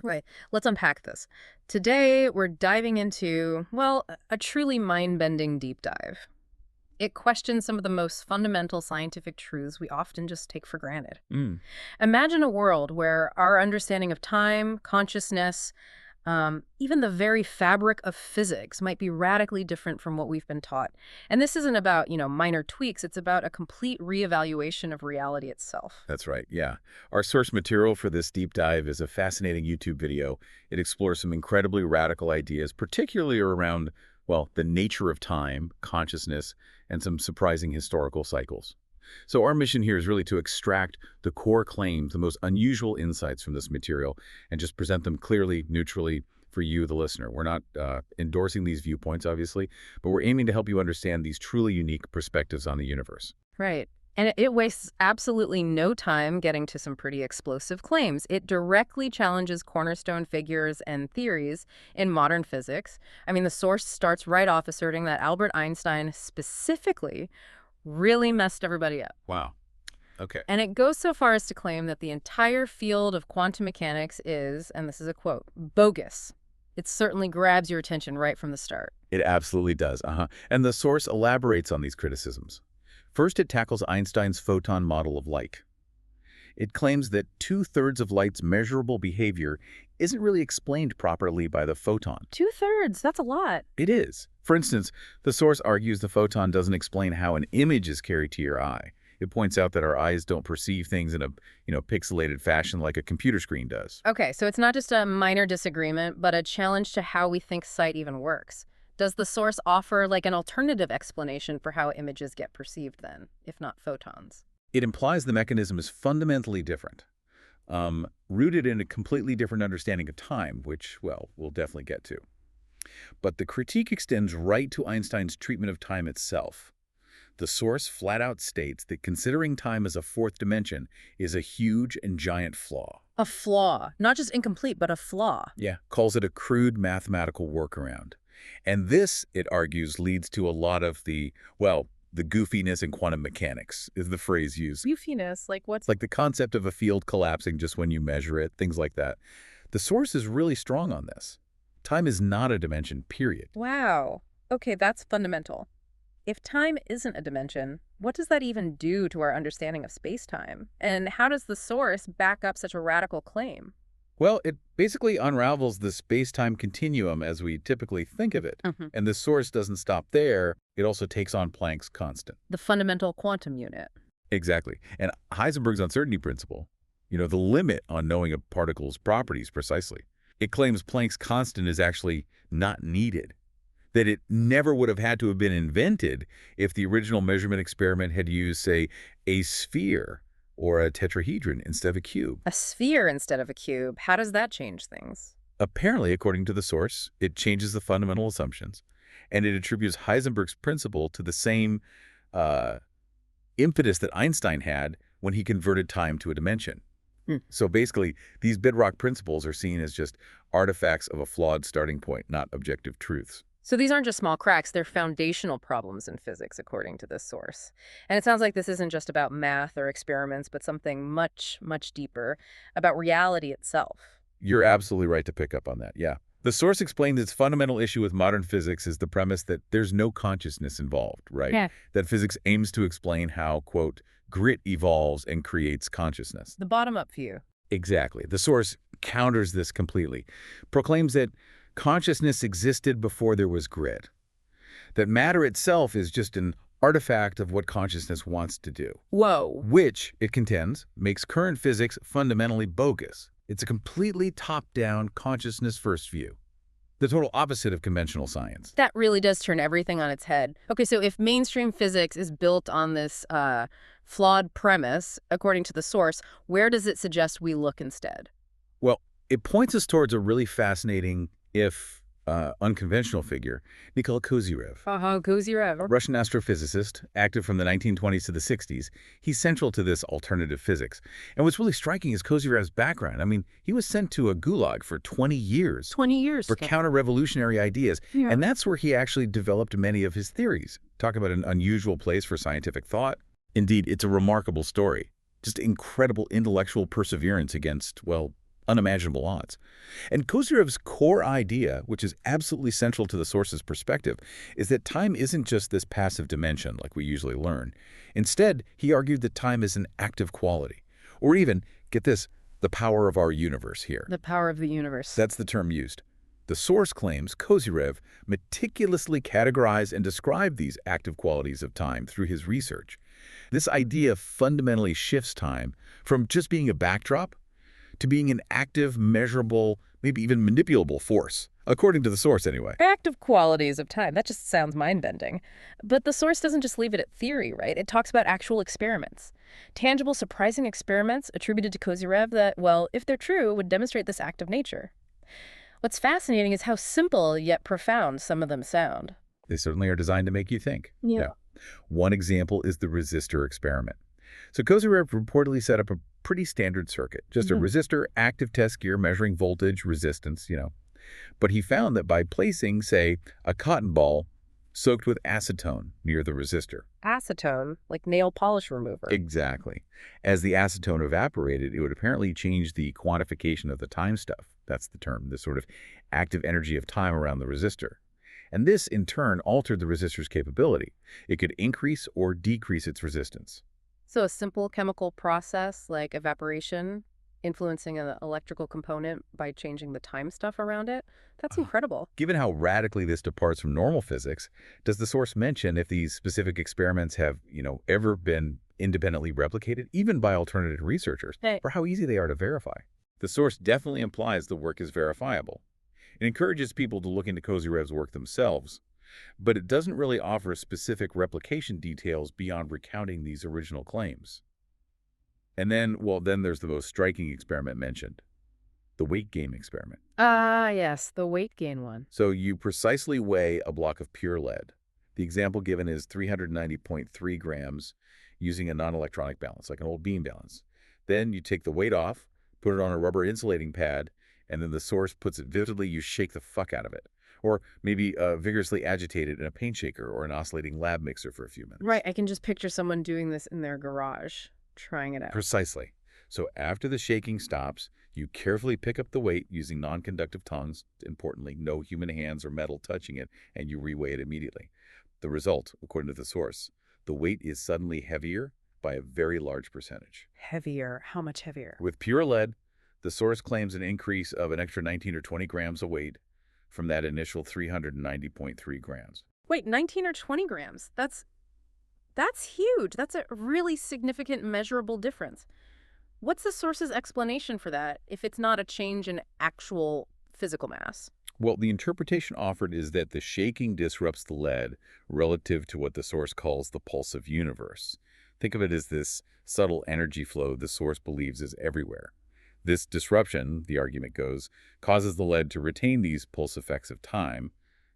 Right. Let's unpack this. Today, we're diving into, well, a truly mind-bending deep dive. It questions some of the most fundamental scientific truths we often just take for granted. Mm. Imagine a world where our understanding of time, consciousness, even the very fabric of physics might be radically different from what we've been taught. And this isn't about, minor tweaks. It's about a complete reevaluation of reality itself. That's right, yeah. Our source material for this deep dive is a fascinating YouTube video. It explores some incredibly radical ideas, particularly around, well, the nature of time, consciousness, and some surprising historical cycles. So our mission here is really to extract the core claims, the most unusual insights from this material, and just present them clearly, neutrally for you, the listener. We're not endorsing these viewpoints, obviously, but we're aiming to help you understand these truly unique perspectives on the universe. Right. And it wastes absolutely no time getting to some pretty explosive claims. It directly challenges cornerstone figures and theories in modern physics. I mean, the source starts right off asserting that Albert Einstein specifically really messed everybody up. Wow. Okay. And it goes so far as to claim that the entire field of quantum mechanics is, and this is a quote, bogus. It certainly grabs your attention right from the start. It absolutely does. And the source elaborates on these criticisms. First, it tackles Einstein's photon model of light. It claims that 2/3 of light's measurable behavior isn't really explained properly by the photon. 2/3, that's a lot. It is. For instance, the source argues the photon doesn't explain how an image is carried to your eye. It points out that our eyes don't perceive things in a, pixelated fashion like a computer screen does. Okay, so it's not just a minor disagreement, but a challenge to how we think sight even works. Does the source offer like an alternative explanation for how images get perceived then, if not photons? It implies the mechanism is fundamentally different, rooted in a completely different understanding of time, which, well, we'll definitely get to. But the critique extends right to Einstein's treatment of time itself. The source flat out states that considering time as a fourth dimension is a huge and giant flaw. A flaw. Not just incomplete, but a flaw. Yeah, calls it a crude mathematical workaround. And this, it argues, leads to a lot of the goofiness in quantum mechanics is the phrase used. Goofiness? Like what's... Like the concept of a field collapsing just when you measure it, things like that. The source is really strong on this. Time is not a dimension, period. Wow. Okay, that's fundamental. If time isn't a dimension, what does that even do to our understanding of space-time? And how does the source back up such a radical claim? Well, it basically unravels the space-time continuum as we typically think of it. And the source doesn't stop there. It also takes on Planck's constant. The fundamental quantum unit. Exactly. And Heisenberg's uncertainty principle, the limit on knowing a particle's properties precisely. It claims Planck's constant is actually not needed, that it never would have had to have been invented if the original measurement experiment had used, say, a sphere or a tetrahedron instead of a cube. A sphere instead of a cube. How does that change things? Apparently, according to the source, it changes the fundamental assumptions, and it attributes Heisenberg's principle to the same impetus that Einstein had when he converted time to a dimension. So basically, these bedrock principles are seen as just artifacts of a flawed starting point, not objective truths. So these aren't just small cracks, they're foundational problems in physics, according to this source. And it sounds like this isn't just about math or experiments, but something much, much deeper, about reality itself. You're absolutely right to pick up on that, yeah. The source explains its fundamental issue with modern physics is the premise that there's no consciousness involved, right? Yeah. That physics aims to explain how, quote, grit evolves and creates consciousness. The bottom-up view. Exactly. The source counters this completely, proclaims that consciousness existed before there was grit, that matter itself is just an artifact of what consciousness wants to do. Whoa. Which, it contends, makes current physics fundamentally bogus. It's a completely top-down, consciousness-first view, the total opposite of conventional science. That really does turn everything on its head. Okay, so if mainstream physics is built on this flawed premise, according to the source, where does it suggest we look instead? Well, it points us towards a really fascinating, if unconventional figure, Nikolai Kozyrev. Kozyrev. A Russian astrophysicist, active from the 1920s to the 60s. He's central to this alternative physics. And what's really striking is Kozyrev's background. I mean, he was sent to a gulag for 20 years. 20 years. For counter-revolutionary ideas. Yeah. And that's where he actually developed many of his theories. Talk about an unusual place for scientific thought. Indeed, it's a remarkable story. Just incredible intellectual perseverance against, well, unimaginable odds. And Kozyrev's core idea, which is absolutely central to the source's perspective, is that time isn't just this passive dimension like we usually learn. Instead, he argued that time is an active quality. Or even, get this, the power of our universe here. The power of the universe. That's the term used. The source claims Kozyrev meticulously categorized and described these active qualities of time through his research. This idea fundamentally shifts time from just being a backdrop to being an active, measurable, maybe even manipulable force, according to the source anyway. Active qualities of time. That just sounds mind-bending. But the source doesn't just leave it at theory, right? It talks about actual experiments. Tangible, surprising experiments attributed to Kozyrev that, well, if they're true, would demonstrate this active nature. What's fascinating is how simple yet profound some of them sound. They certainly are designed to make you think. Yeah. One example is the resistor experiment. So Kozyrev reportedly set up a pretty standard circuit, just a resistor, active test gear measuring voltage, resistance, But he found that by placing, say, a cotton ball soaked with acetone near the resistor. Acetone, like nail polish remover. Exactly. As the acetone evaporated, it would apparently change the quantification of the time stuff. That's the term, the sort of active energy of time around the resistor. And this, in turn, altered the resistor's capability. It could increase or decrease its resistance. So a simple chemical process like evaporation influencing an electrical component by changing the time stuff around it? That's incredible. Given how radically this departs from normal physics, does the source mention if these specific experiments have, ever been independently replicated, even by alternative researchers, or how easy they are to verify? The source definitely implies the work is verifiable. It encourages people to look into Kozyrev's work themselves, but it doesn't really offer specific replication details beyond recounting these original claims. And then there's the most striking experiment mentioned, the weight gain experiment. Ah, yes, the weight gain one. So you precisely weigh a block of pure lead. The example given is 390.3 grams using a non-electronic balance, like an old beam balance. Then you take the weight off, put it on a rubber insulating pad, and then the source puts it vividly, you shake the fuck out of it. Or maybe vigorously agitate it in a paint shaker or an oscillating lab mixer for a few minutes. Right, I can just picture someone doing this in their garage, trying it out. Precisely. So after the shaking stops, you carefully pick up the weight using non-conductive tongs, importantly, no human hands or metal touching it, and you reweigh it immediately. The result, according to the source, the weight is suddenly heavier by a very large percentage. Heavier? How much heavier? With pure lead, the source claims an increase of an extra 19 or 20 grams of weight from that initial 390.3 grams. Wait, 19 or 20 grams? That's huge. That's a really significant measurable difference. What's the source's explanation for that if it's not a change in actual physical mass? Well, the interpretation offered is that the shaking disrupts the lead relative to what the source calls the pulse of universe. Think of it as this subtle energy flow the source believes is everywhere. This disruption, the argument goes, causes the lead to retain these pulse effects of time,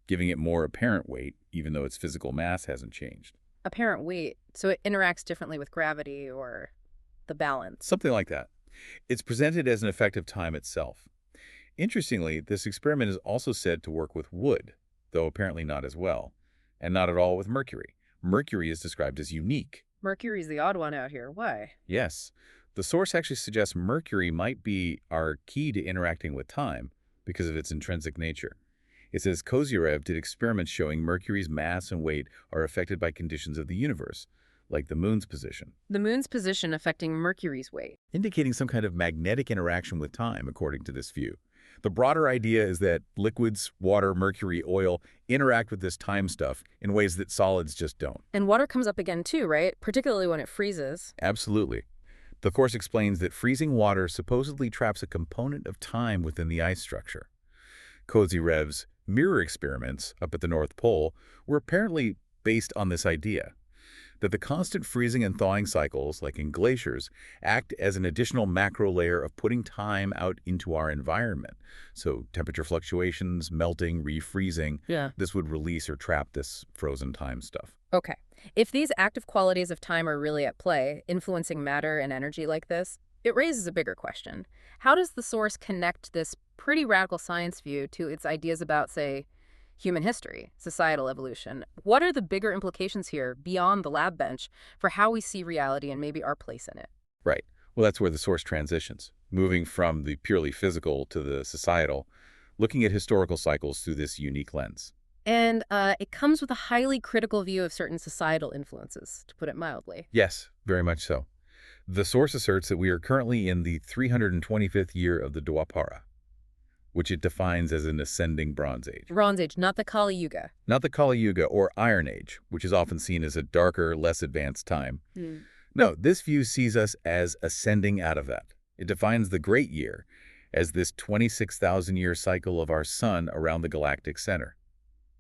giving it more apparent weight, even though its physical mass hasn't changed. Apparent weight, so it interacts differently with gravity or the balance. Something like that. It's presented as an effect of time itself. Interestingly, this experiment is also said to work with wood, though apparently not as well, and not at all with mercury. Mercury is described as unique. Mercury's the odd one out here. Why? Yes. The source actually suggests mercury might be our key to interacting with time because of its intrinsic nature. It says Kozyrev did experiments showing Mercury's mass and weight are affected by conditions of the universe, like the moon's position. The moon's position affecting Mercury's weight. Indicating some kind of magnetic interaction with time, according to this view. The broader idea is that liquids, water, mercury, oil, interact with this time stuff in ways that solids just don't. And water comes up again too, right? Particularly when it freezes. Absolutely. The course explains that freezing water supposedly traps a component of time within the ice structure. Kozyrev's mirror experiments up at the North Pole were apparently based on this idea, that the constant freezing and thawing cycles, like in glaciers, act as an additional macro layer of putting time out into our environment. So temperature fluctuations, melting, refreezing, this would release or trap this frozen time stuff. Okay. If these active qualities of time are really at play, influencing matter and energy like this, it raises a bigger question. How does the source connect this pretty radical science view to its ideas about, say, human history, societal evolution? What are the bigger implications here beyond the lab bench for how we see reality and maybe our place in it? Right. Well, that's where the source transitions, moving from the purely physical to the societal, looking at historical cycles through this unique lens. And it comes with a highly critical view of certain societal influences, to put it mildly. Yes, very much so. The source asserts that we are currently in the 325th year of the Dwapara, which it defines as an ascending Bronze Age. Bronze Age, not the Kali Yuga. Not the Kali Yuga or Iron Age, which is often seen as a darker, less advanced time. Hmm. No, this view sees us as ascending out of that. It defines the Great Year as this 26,000-year cycle of our sun around the galactic center.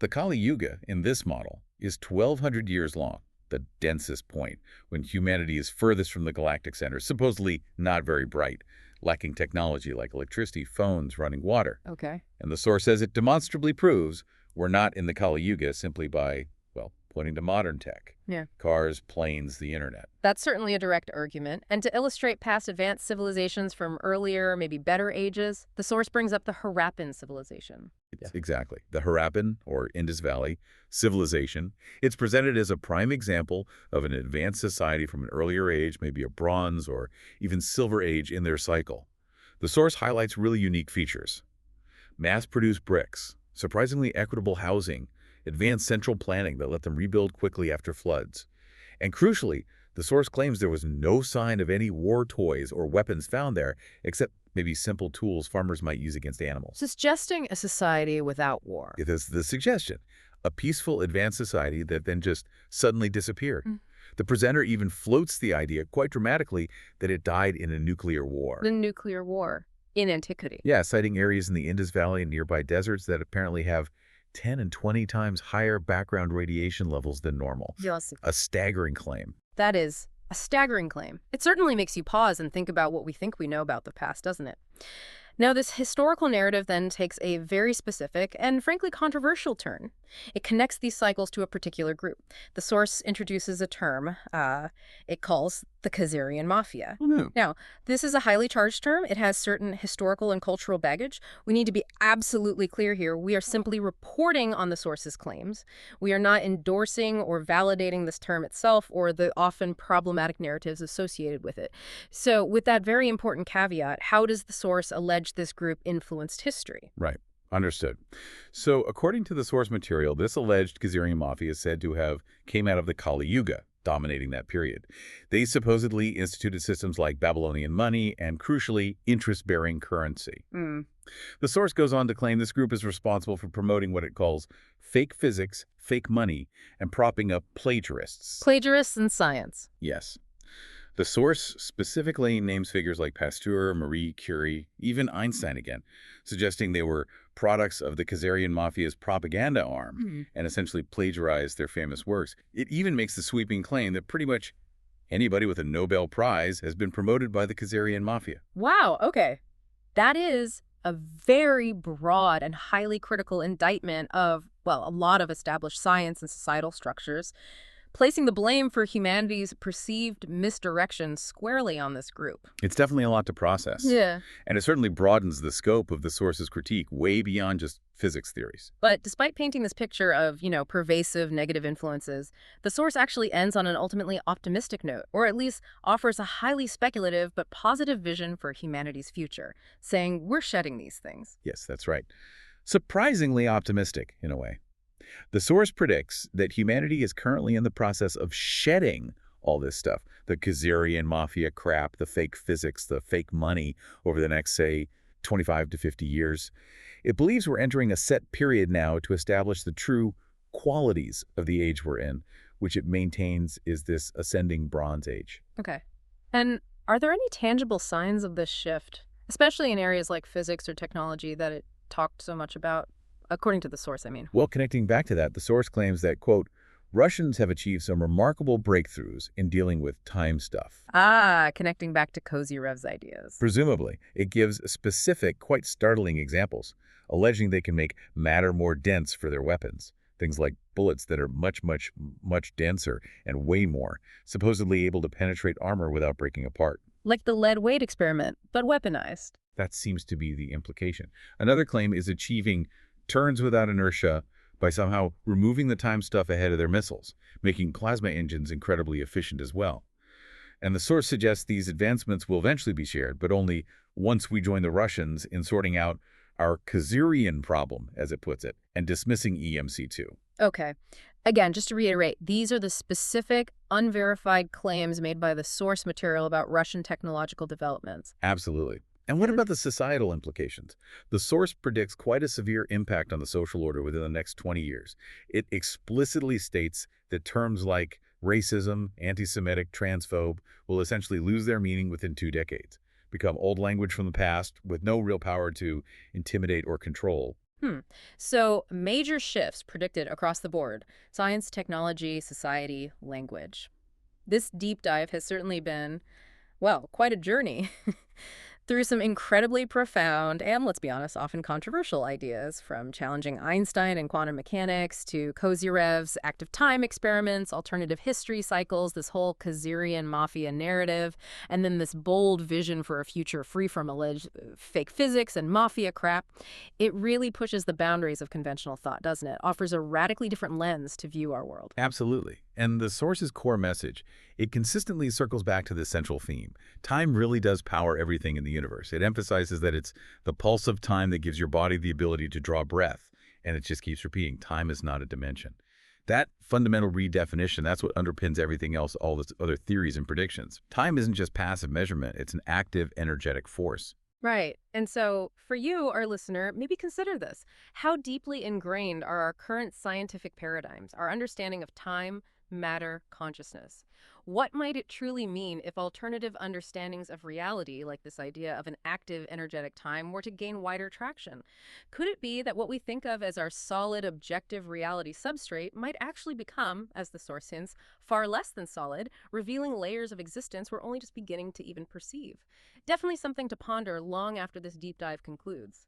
The Kali Yuga, in this model, is 1,200 years long, the densest point, when humanity is furthest from the galactic center, supposedly not very bright, lacking technology like electricity, phones, running water. Okay. And the source says it demonstrably proves we're not in the Kali Yuga simply by, well, pointing to modern tech. Yeah. Cars, planes, the internet. That's certainly a direct argument. And to illustrate past advanced civilizations from earlier, maybe better ages, the source brings up the Harappan civilization. Exactly. The Harappan, or Indus Valley, civilization. It's presented as a prime example of an advanced society from an earlier age, maybe a Bronze or even Silver Age in their cycle. The source highlights really unique features. Mass-produced bricks, surprisingly equitable housing, advanced central planning that let them rebuild quickly after floods. And crucially, the source claims there was no sign of any war toys or weapons found there, except maybe simple tools farmers might use against animals. Suggesting a society without war. It is the suggestion, a peaceful, advanced society that then just suddenly disappeared. The presenter even floats the idea quite dramatically that it died in a nuclear war. The nuclear war in antiquity. Yeah, citing areas in the Indus Valley and nearby deserts that apparently have 10 and 20 times higher background radiation levels than normal. Yes. A staggering claim. That is a staggering claim. It certainly makes you pause and think about what we think we know about the past, doesn't it? Now, this historical narrative then takes a very specific and frankly controversial turn. It connects these cycles to a particular group. The source introduces a term it calls the Khazarian Mafia. Now, this is a highly charged term. It has certain historical and cultural baggage. We need to be absolutely clear here. We are simply reporting on the source's claims. We are not endorsing or validating this term itself or the often problematic narratives associated with it. So with that very important caveat, how does the source allege this group influenced history? Right. Understood. So according to the source material, this alleged Khazarian mafia is said to have came out of the Kali Yuga, dominating that period. They supposedly instituted systems like Babylonian money and, crucially, interest-bearing currency. The source goes on to claim this group is responsible for promoting what it calls fake physics, fake money, and propping up plagiarists. Plagiarists in science. Yes. The source specifically names figures like Pasteur, Marie Curie, even Einstein again, suggesting they were products of the Khazarian mafia's propaganda arm and essentially plagiarized their famous works. It even makes the sweeping claim that pretty much anybody with a Nobel Prize has been promoted by the Khazarian mafia. Wow, okay. That is a very broad and highly critical indictment of, well, a lot of established science and societal structures, placing the blame for humanity's perceived misdirection squarely on this group. It's definitely a lot to process. Yeah. And it certainly broadens the scope of the source's critique way beyond just physics theories. But despite painting this picture of, pervasive negative influences, the source actually ends on an ultimately optimistic note, or at least offers a highly speculative but positive vision for humanity's future, saying we're shedding these things. Yes, that's right. Surprisingly optimistic, in a way. The source predicts that humanity is currently in the process of shedding all this stuff, the Khazarian mafia crap, the fake physics, the fake money, over the next, say, 25 to 50 years. It believes we're entering a set period now to establish the true qualities of the age we're in, which it maintains is this ascending Bronze Age. Okay. And are there any tangible signs of this shift, especially in areas like physics or technology that it talked so much about? According to the source, I mean. Well, connecting back to that, the source claims that, quote, Russians have achieved some remarkable breakthroughs in dealing with time stuff. Connecting back to Kozyrev's ideas. Presumably, it gives specific, quite startling examples, alleging they can make matter more dense for their weapons. Things like bullets that are much, much, much denser and way more, supposedly able to penetrate armor without breaking apart. Like the lead weight experiment, but weaponized. That seems to be the implication. Another claim is achieving turns without inertia by somehow removing the time stuff ahead of their missiles, making plasma engines incredibly efficient as well. And the source suggests these advancements will eventually be shared, but only once we join the Russians in sorting out our Kozyrev problem, as it puts it, and dismissing EMC2. Okay. Again, just to reiterate, these are the specific, unverified claims made by the source material about Russian technological developments. Absolutely. And what about the societal implications? The source predicts quite a severe impact on the social order within the next 20 years. It explicitly states that terms like racism, anti-Semitic, transphobe will essentially lose their meaning within 2 decades, become old language from the past with no real power to intimidate or control. Hmm. So, major shifts predicted across the board: science, technology, society, language. This deep dive has certainly been, well, quite a journey through some incredibly profound and, let's be honest, often controversial ideas, from challenging Einstein and quantum mechanics to Kozyrev's active time experiments, alternative history cycles, this whole Kozyrev mafia narrative, and then this bold vision for a future free from alleged fake physics and mafia crap. It really pushes the boundaries of conventional thought, doesn't it? Offers a radically different lens to view our world. Absolutely. And the source's core message, it consistently circles back to this central theme. Time really does power everything in the universe. It emphasizes that it's the pulse of time that gives your body the ability to draw breath. And it just keeps repeating, time is not a dimension. That fundamental redefinition, that's what underpins everything else, all these other theories and predictions. Time isn't just passive measurement, it's an active, energetic force. Right. And so, for you, our listener, maybe consider this. How deeply ingrained are our current scientific paradigms, our understanding of time, matter, consciousness? What might it truly mean if alternative understandings of reality, like this idea of an active, energetic time, were to gain wider traction? Could it be that what we think of as our solid, objective reality substrate might actually become, as the source hints, far less than solid, revealing layers of existence we're only just beginning to even perceive? Definitely something to ponder long after this deep dive concludes.